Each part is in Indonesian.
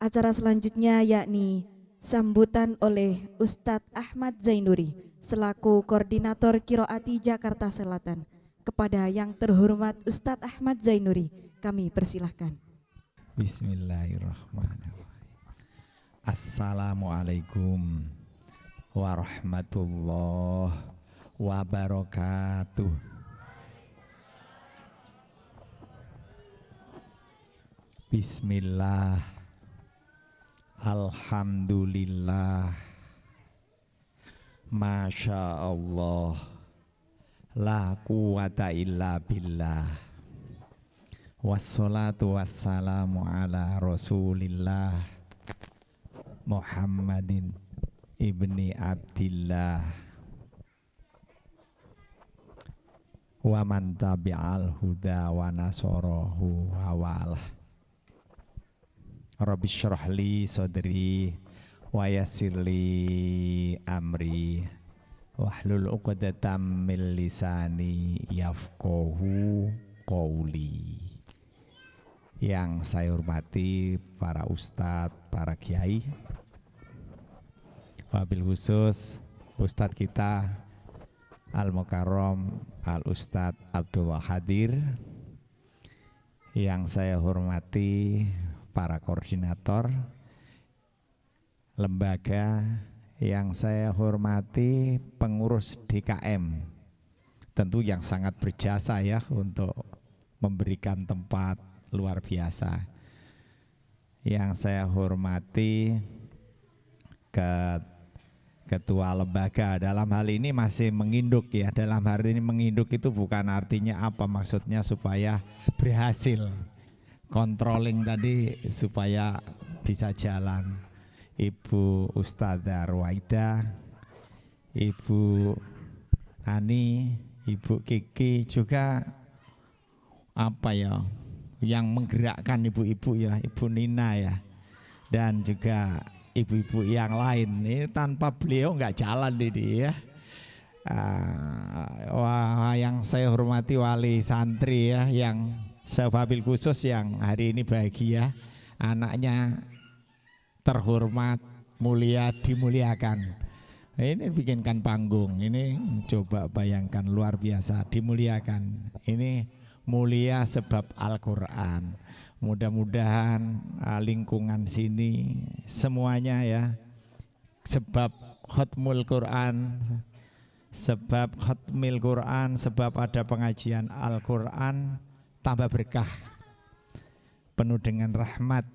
Acara selanjutnya yakni sambutan oleh Ustadz Ahmad Zainuri selaku Koordinator Qiroati Jakarta Selatan. Kepada yang terhormat Ustadz Ahmad Zainuri, kami persilahkan. Bismillahirrahmanirrahim. Assalamualaikum warahmatullahi wabarakatuh. Bismillah, alhamdulillah, masya Allah, la quwata illa billah, wassalatu wassalamu ala rasulillah Muhammadin ibni Abdillah wa man tabi'al huda wa nasarahu wa walah. Rabbi syrah li sadri wa yassir li amri wahlul 'uqdatam min lisani yafqahu qawli. Yang saya hormati para ustadz, para kiai, wabil khusus ustadz kita Al-Mukarram Al-Ustadz Abdullah Hadir. Yang saya hormati para koordinator lembaga, yang saya hormati pengurus DKM, tentu yang sangat berjasa ya untuk memberikan tempat luar biasa. Yang saya hormati ketua lembaga, dalam hal ini masih menginduk ya. Dalam hal ini menginduk itu bukan artinya apa, maksudnya supaya berhasil controlling tadi supaya bisa jalan. Ibu Ustadzah Ruwaida, Ibu Ani, Ibu Kiki juga apa ya, yang menggerakkan ibu-ibu ya, Ibu Nina ya, dan juga ibu-ibu yang lain. Ini tanpa beliau nggak jalan ini ya. Wah, yang saya hormati wali santri ya, yang sewabil khusus yang hari ini bahagia anaknya terhormat, mulia, dimuliakan. Ini bikinkan panggung, ini coba bayangkan, luar biasa, dimuliakan. Ini mulia sebab Al-Quran. Mudah-mudahan lingkungan sini semuanya ya, sebab khatmul Quran, sebab khatmil Quran, sebab ada pengajian Al-Quran, tambah berkah, penuh dengan rahmat,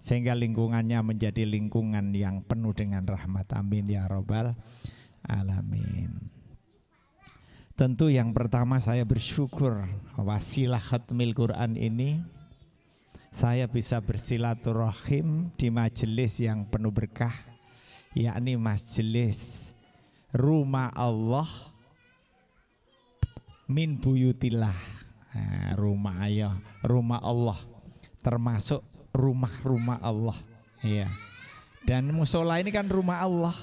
sehingga lingkungannya menjadi lingkungan yang penuh dengan rahmat. Amin ya rabbal alamin. Tentu yang pertama saya bersyukur wasilah khatmil Quran ini saya bisa bersilaturahim di majelis yang penuh berkah, yakni majelis Rumah Allah min Buyutillah. Rumah ayah, rumah Allah, termasuk rumah-rumah Allah ya. Dan musola ini kan rumah Allah.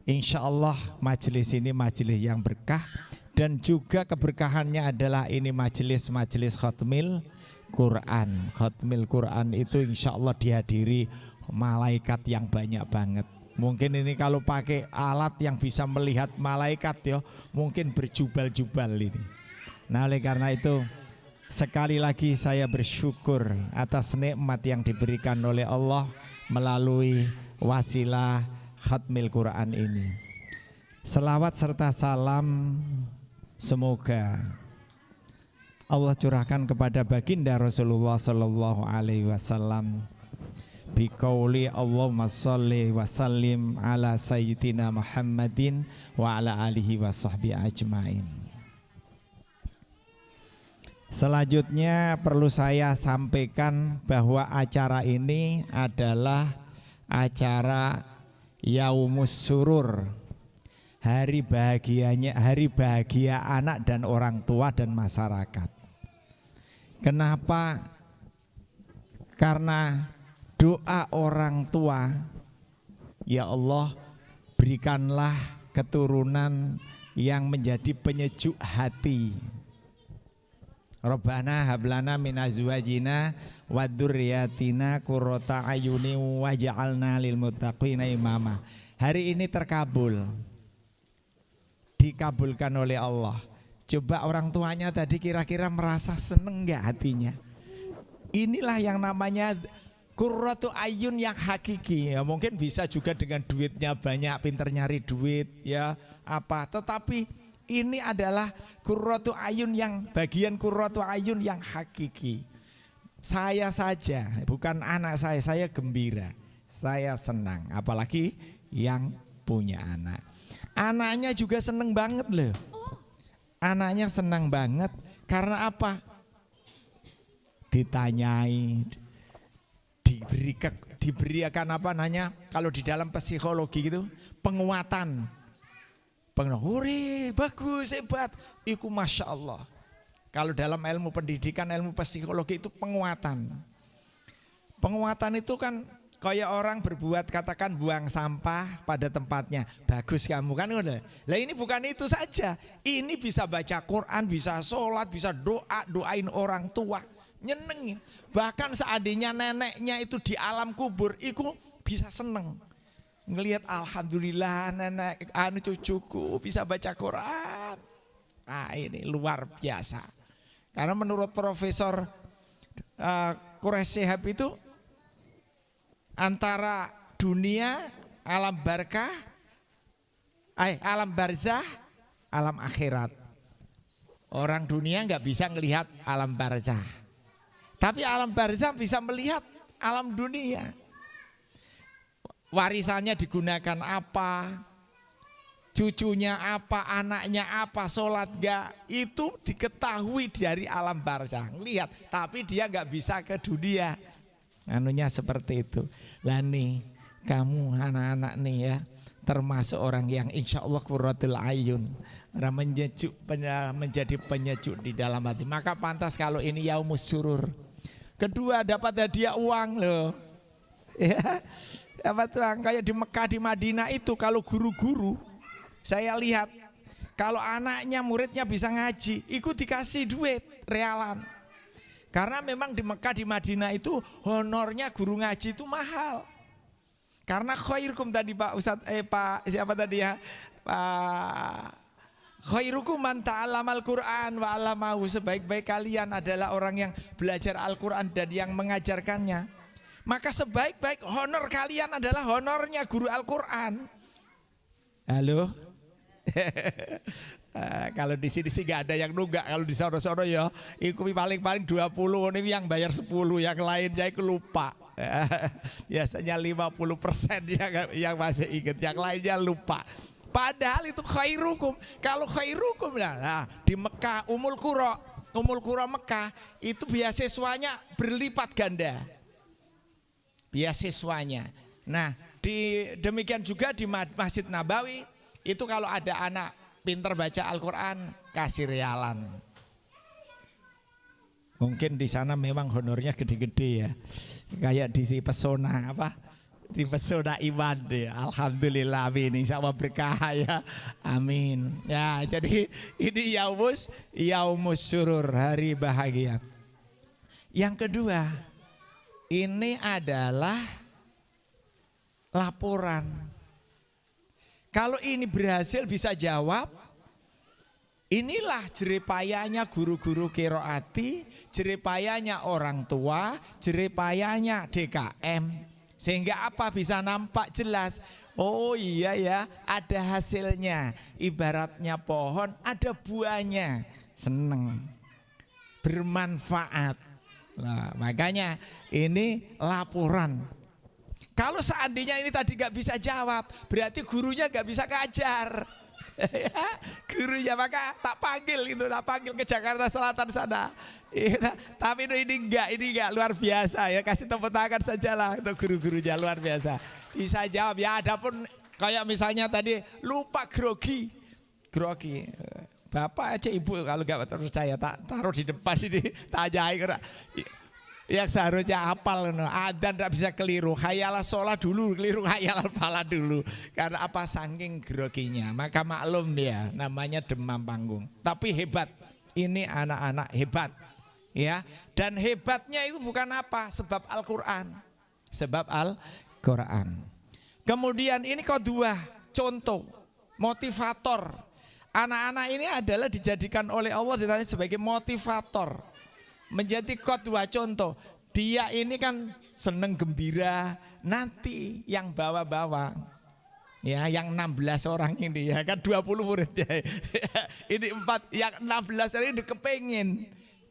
Insya Allah majelis ini majelis yang berkah, dan juga keberkahannya adalah ini majelis-majelis khatmil Quran. Khatmil Quran itu insya Allah dihadiri malaikat yang banyak banget. Mungkin ini kalau pakai alat yang bisa melihat malaikat ya, mungkin berjubal-jubal ini. Nah, oleh karena itu sekali lagi saya bersyukur atas nikmat yang diberikan oleh Allah melalui wasilah khatmil Quran ini. Selawat serta salam semoga Allah curahkan kepada baginda Rasulullah sallallahu alaihi wasallam biqauli Allahumma sholli wa sallim ala sayyidina Muhammadin wa ala alihi wa sahbihi ajmain. Selanjutnya perlu saya sampaikan bahwa acara ini adalah acara Yaumus Surur, hari bahagianya, hari bahagia anak dan orang tua dan masyarakat. Kenapa? Karena doa orang tua, ya Allah berikanlah keturunan yang menjadi penyejuk hati. Rabbana hablana min azwajina wa dzurriyyatina qurrata ayuni waj'alna lil muttaqina imama. Hari ini terkabul. Dikabulkan oleh Allah. Coba orang tuanya tadi kira-kira merasa seneng enggak hatinya? Inilah yang namanya qurratu ayun yang hakiki. Ya, mungkin bisa juga dengan duitnya banyak, pinter nyari duit ya apa. Tetapi ini adalah qurratu ayun yang bagian qurratu ayun yang hakiki. Saya saja, bukan anak saya gembira, saya senang. Apalagi yang punya anak. Anaknya juga senang banget loh. Anaknya senang banget karena apa? Ditanyai, diberikan apa namanya? Kalau di dalam psikologi gitu, penguatan. Hore, bagus, hebat. Iku Masya Allah. Kalau dalam ilmu pendidikan, ilmu psikologi itu penguatan. Penguatan itu kan kayak orang berbuat, katakan buang sampah pada tempatnya. Bagus kamu kan udah. Lah ini bukan itu saja. Ini bisa baca Quran, bisa sholat, bisa doain orang tua. Nyenengin. Bahkan seandainya neneknya itu di alam kubur, itu bisa seneng. Ngelihat alhamdulillah nenek cucuku bisa baca Quran. Nah ini luar biasa. Karena menurut Profesor Quraish Shihab itu antara dunia, alam barzah, alam akhirat. Orang dunia nggak bisa melihat alam barzah. Tapi alam barzah bisa melihat alam dunia. Warisannya digunakan apa, cucunya apa, anaknya apa, sholat gak, itu diketahui dari alam barzah. Lihat, tapi dia gak bisa ke dunia. Anunya seperti itu. Lah nih, kamu anak-anak nih ya, termasuk orang yang insya Allah qurratul ayun, menjadi penyejuk di dalam hati. Maka pantas kalau ini yaumus surur. Kedua, dapat hadiah uang loh. Ya. Apa tuh kayak di Mekah di Madinah itu kalau guru-guru saya lihat kalau anaknya muridnya bisa ngaji ikut dikasih duit realan karena memang di Mekah di Madinah itu honornya guru ngaji itu mahal karena khairukum tadi Pak Ustadz Pak siapa tadi ya Pak khairukum man ta'allamal Quran wa 'allamahu, sebaik-baik kalian adalah orang yang belajar Al-Quran dan yang mengajarkannya. Maka sebaik-baik honor kalian adalah honornya guru Al-Quran. Halo? Kalau di sini sih gak ada yang nunggak. Kalau di sono-sono ya itu paling-paling 20, ini yang bayar 10, yang lainnya itu lupa. Biasanya 50% yang masih ingat, yang lainnya lupa. Padahal itu khairukum. Kalau khairukum nah, di Mekah Ummul Qura Mekah itu beasiswanya berlipat ganda. Beasiswanya. Nah, demikian juga di Masjid Nabawi itu kalau ada anak pintar baca Al-Quran kasih realan. Mungkin di sana memang honornya gede-gede ya. Kayak di Pesona apa? Di Pesona Iman ya. Alhamdulillah amin. Insya Allah berkah ya. Amin. Ya, jadi ini yaumus surur, hari bahagia. Yang kedua, ini adalah laporan. Kalau ini berhasil bisa jawab, inilah jeripayanya guru-guru qiraati, jeripayanya orang tua, jeripayanya DKM. Sehingga apa bisa nampak jelas. Oh iya ya, ada hasilnya. Ibaratnya pohon ada buahnya. Seneng, bermanfaat. Nah, makanya ini laporan. Kalau seandainya ini tadi gak bisa jawab, berarti gurunya gak bisa ngajar. Gurunya maka tak panggil ke Jakarta Selatan sana. Tapi ini enggak luar biasa ya, kasih tepuk tangan sajalah untuk guru-gurunya, luar biasa. Bisa jawab ya, adapun kayak misalnya tadi lupa grogi. Bapak aja ibu kalau gak percaya tak taruh di depan ini tanyain karena yang seharusnya hafal adzan tidak bisa keliru, hayalah sholat dulu keliru, hayalah pala dulu karena apa saking groginya. Maka maklum dia namanya demam panggung. Tapi hebat, ini anak-anak hebat. Ya, dan hebatnya itu bukan apa? Sebab Al-Qur'an. Sebab Al-Qur'an. Kemudian ini kedua, contoh, motivator. Anak-anak ini adalah dijadikan oleh Allah ditanya sebagai motivator. Menjadi kedua contoh. Dia ini kan seneng gembira, nanti yang bawa-bawa. Ya, yang 16 orang ini ya kan 20 muridnya. Ini 4, yang 16 ini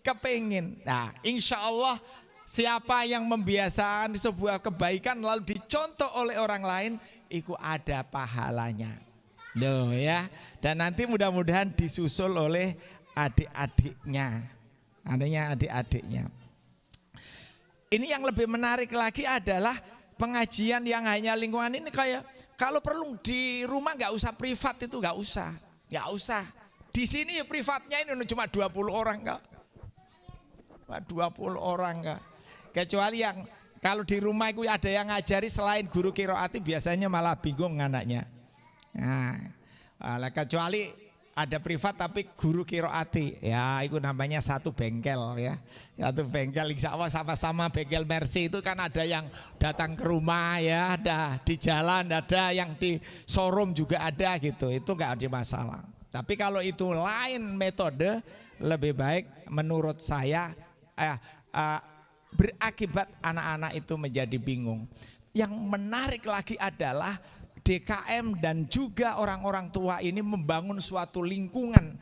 kepengin. Nah, insya Allah siapa yang membiasakan sebuah kebaikan lalu dicontoh oleh orang lain, itu ada pahalanya. Loh ya. Dan nanti mudah-mudahan disusul oleh adik-adiknya. Adik-adiknya. Ini yang lebih menarik lagi adalah pengajian yang hanya lingkungan ini kayak kalau perlu di rumah nggak usah privat itu nggak usah. Di sini privatnya ini cuma 20 orang enggak. 20 orang enggak. Kecuali yang kalau di rumah itu ada yang ngajari selain guru qiraati biasanya malah bingung anaknya. Nah, kecuali ada privat tapi guru qiraati. Ya, itu namanya satu bengkel ya. Satu bengkel insya Allah sama-sama bengkel Mercy itu kan ada yang datang ke rumah ya, ada di jalan, ada yang di showroom juga ada gitu. Itu enggak ada masalah. Tapi kalau itu lain metode, lebih baik menurut saya berakibat anak-anak itu menjadi bingung. Yang menarik lagi adalah DKM dan juga orang-orang tua ini membangun suatu lingkungan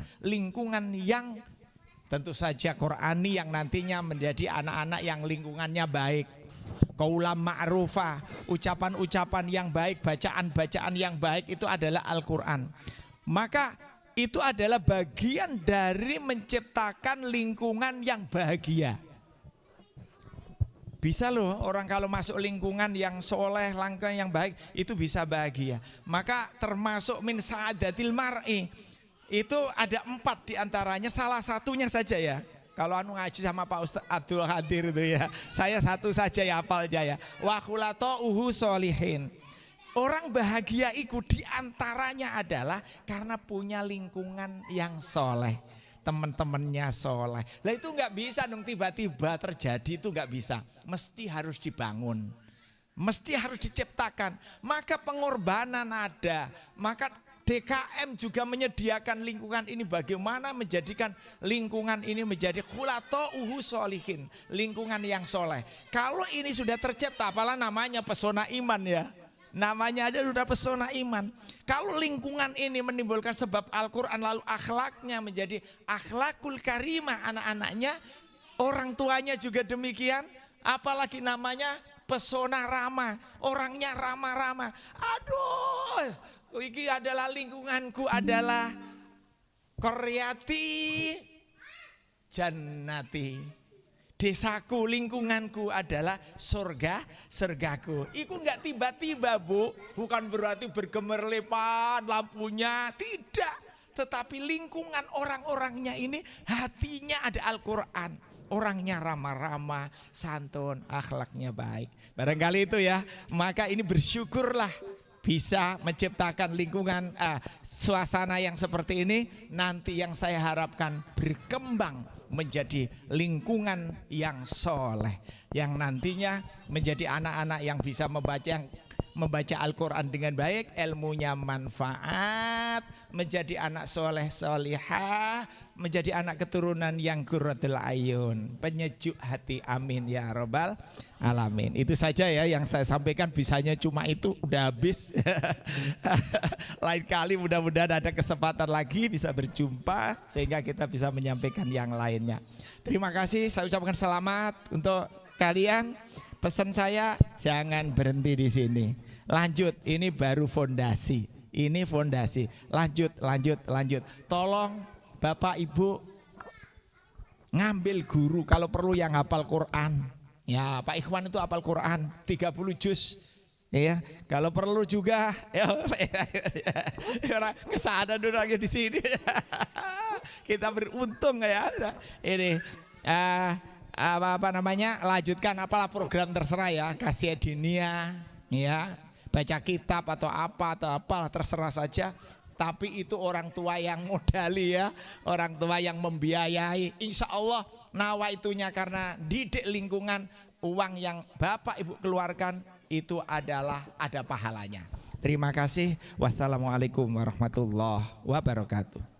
yang tentu saja Qur'ani yang nantinya menjadi anak-anak yang lingkungannya baik. Qaulan ma'rufah, ucapan-ucapan yang baik, bacaan-bacaan yang baik itu adalah Al-Qur'an. Maka itu adalah bagian dari menciptakan lingkungan yang bahagia. Bisa loh orang kalau masuk lingkungan yang soleh, langkah yang baik itu bisa bahagia. Maka termasuk min sa'adatil mar'i itu ada 4 diantaranya, salah satunya saja ya. Kalau ngaji sama Pak Ustaz Abdul Hadir itu ya, saya satu saja ya hafalnya ya. Wa khulato'uhu sholihin. Orang bahagia itu diantaranya adalah karena punya lingkungan yang soleh. Teman-temannya soleh. Lah itu nggak bisa dong tiba-tiba terjadi, itu nggak bisa. Mesti harus dibangun. Mesti harus diciptakan. Maka pengorbanan ada. Maka DKM juga menyediakan lingkungan ini bagaimana menjadikan lingkungan ini menjadi khulato'uhu sholihin. Lingkungan yang soleh. Kalau ini sudah tercipta, apalah namanya pesona iman ya. Namanya aja sudah pesona iman. Kalau lingkungan ini menimbulkan sebab Al-Quran lalu akhlaknya menjadi akhlakul karimah anak-anaknya, orang tuanya juga demikian, apalagi namanya pesona ramah, orangnya ramah-ramah. Aduh, ini adalah lingkunganku adalah qaryati jannati. Desaku, lingkunganku adalah surgaku. Itu enggak tiba-tiba Bu, bukan berarti bergemerlipat lampunya, tidak. Tetapi lingkungan orang-orangnya ini hatinya ada Al-Quran. Orangnya ramah-ramah, santun, akhlaknya baik. Barangkali itu ya, maka ini bersyukurlah bisa menciptakan lingkungan suasana yang seperti ini. Nanti yang saya harapkan berkembang menjadi lingkungan yang soleh, yang nantinya menjadi anak-anak yang bisa membaca Al-Quran dengan baik, ilmunya manfaat, menjadi anak soleh solihah, menjadi anak keturunan yang qurratul ayun, penyejuk hati, amin ya robbal alamin. Itu saja ya yang saya sampaikan, bisanya cuma itu, udah habis. Lain kali mudah-mudahan ada kesempatan lagi bisa berjumpa sehingga kita bisa menyampaikan yang lainnya. Terima kasih, saya ucapkan selamat untuk kalian. Pesan saya jangan berhenti di sini. Lanjut, ini baru fondasi. Ini fondasi. Lanjut. Tolong Bapak Ibu ngambil guru kalau perlu yang hafal Quran. Ya, Pak Ikhwan itu hafal Quran 30 juz. Ya, kalau perlu juga ya, kesana dulu lagi di sini. Kita beruntung ya. Ini apa namanya, lanjutkan apalah program terserah ya, kasih dinia ya, baca kitab atau apalah terserah saja. tapi itu orang tua yang modali ya, orang tua yang membiayai. Insya Allah nawaitunya karena didik lingkungan, uang yang Bapak Ibu keluarkan itu adalah ada pahalanya. Terima kasih. Wassalamualaikum warahmatullahi wabarakatuh.